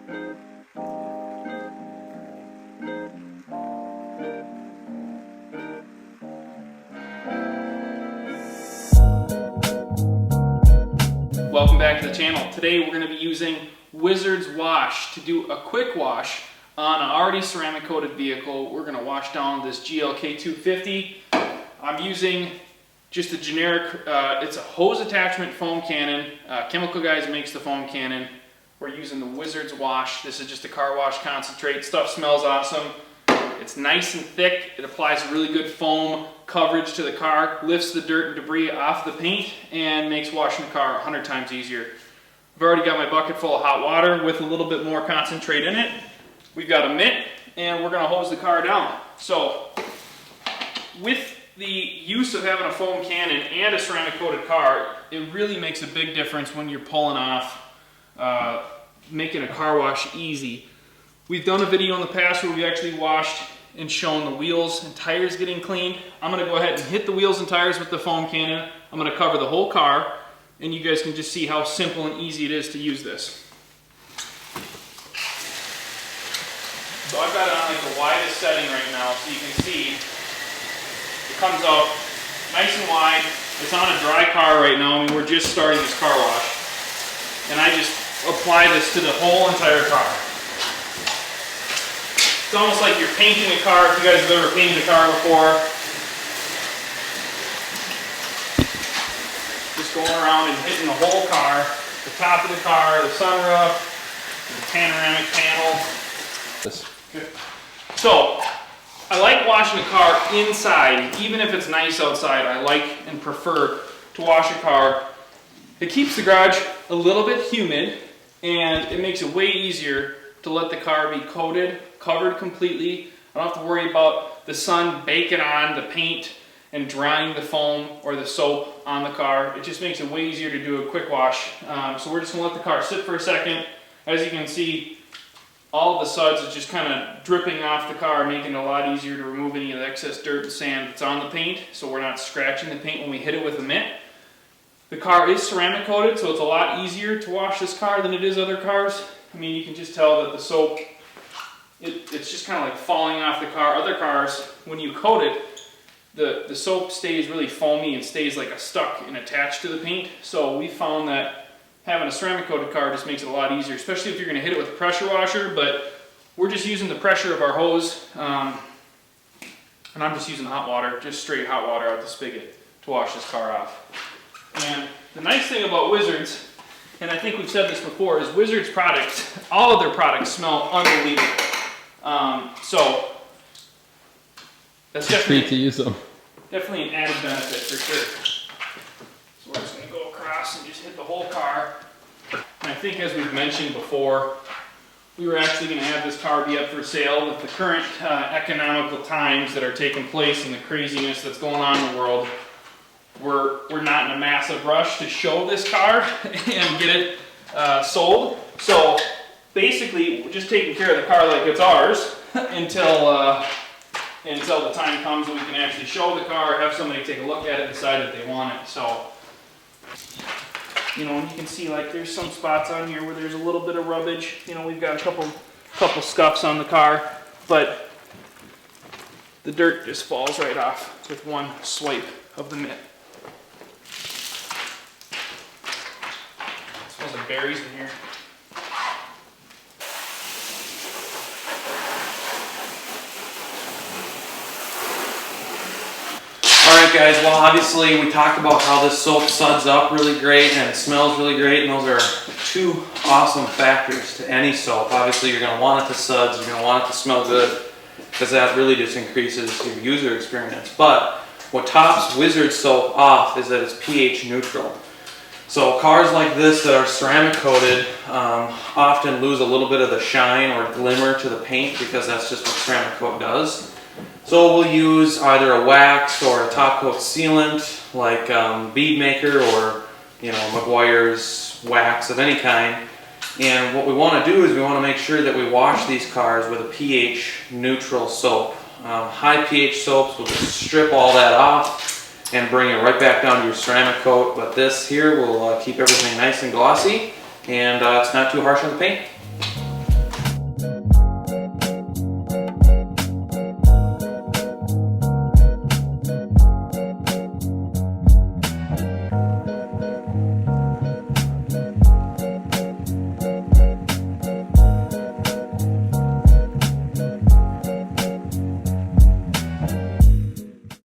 Welcome back to the channel. Today we're going to be using Wizard's Wash to do a quick wash on an already ceramic coated vehicle. We're going to wash down this GLK 250. I'm using just a generic, it's a hose attachment foam cannon. Chemical Guys makes the foam cannon. We're using the Wizard's Wash. This is just a car wash concentrate. Stuff smells awesome. It's nice and thick. It applies really good foam coverage to the car, lifts the dirt and debris off the paint, and makes washing the car 100 times easier. I've already got my bucket full of hot water with a little bit more concentrate in it. We've got a mitt, and we're going to hose the car down. So, with the use of having a foam cannon and a ceramic coated car, it really makes a big difference when you're pulling off, making a car wash easy. We've done a video in the past where we actually washed and shown the wheels and tires getting cleaned. I'm going to go ahead and hit the wheels and tires with the foam cannon. I'm going to cover the whole car, and you guys can just see how simple and easy it is to use this. So I've got it on like the widest setting right now, so you can see it comes out nice and wide. It's on a dry car right now. I mean, we're just starting this car wash, and I just apply this to the whole entire car. It's almost like you're painting a car, if you guys have ever painted a car before. Just going around and hitting the whole car, the top of the car, the sunroof, the panoramic panel. Good. So, I like washing a car inside, even if it's nice outside. I like and prefer to wash a car. It keeps the garage a little bit humid, and it makes it way easier to let the car be covered completely. I don't have to worry about the sun baking on the paint and drying the foam or the soap on the car. It just makes it way easier to do a quick wash. So we're just going to let the car sit for a second. As you can see, all of the suds is just kind of dripping off the car, making it a lot easier to remove any of the excess dirt and sand that's on the paint, so we're not scratching the paint when we hit it with a mitt. The car is ceramic coated, so it's a lot easier to wash this car than it is other cars. I mean, you can just tell that the soap, it's just kind of like falling off the car. Other cars, when you coat it, the soap stays really foamy and stays like stuck and attached to the paint. So we found that having a ceramic coated car just makes it a lot easier, especially if you're going to hit it with a pressure washer. But we're just using the pressure of our hose, and I'm just using hot water, just straight hot water out the spigot to wash this car off. And the nice thing about Wizards, and I think we've said this before, is Wizards products, all of their products smell unbelievable. So that's definitely, to use them. Definitely an added benefit for sure. So we're just going to go across and just hit the whole car. And I think, as we've mentioned before, we were actually going to have this car be up for sale. With the current economical times that are taking place and the craziness that's going on in the world, we're not in a massive rush to show this car and get it sold. So basically, we're just taking care of the car like it's ours until the time comes when we can actually show the car, have somebody take a look at it, decide that they want it. So, you know, and you can see like there's some spots on here where there's a little bit of rubbish. You know, we've got a couple scuffs on the car, but the dirt just falls right off with one swipe of the mitt. Smells like berries in here. Alright guys, well obviously we talked about how this soap suds up really great and it smells really great, and those are two awesome factors to any soap. Obviously you're going to want it to suds, you're going to want it to smell good, because that really just increases your user experience. But what tops Wizard soap off is that it's pH neutral. So cars like this that are ceramic coated often lose a little bit of the shine or glimmer to the paint, because that's just what ceramic coat does. So we'll use either a wax or a top coat sealant like Bead Maker or, you know, Meguiar's wax of any kind. And what we want to do is we want to make sure that we wash these cars with a pH neutral soap. High pH soaps will just strip all that off and bring it right back down to your ceramic coat. But this here will keep everything nice and glossy, and it's not too harsh on the paint.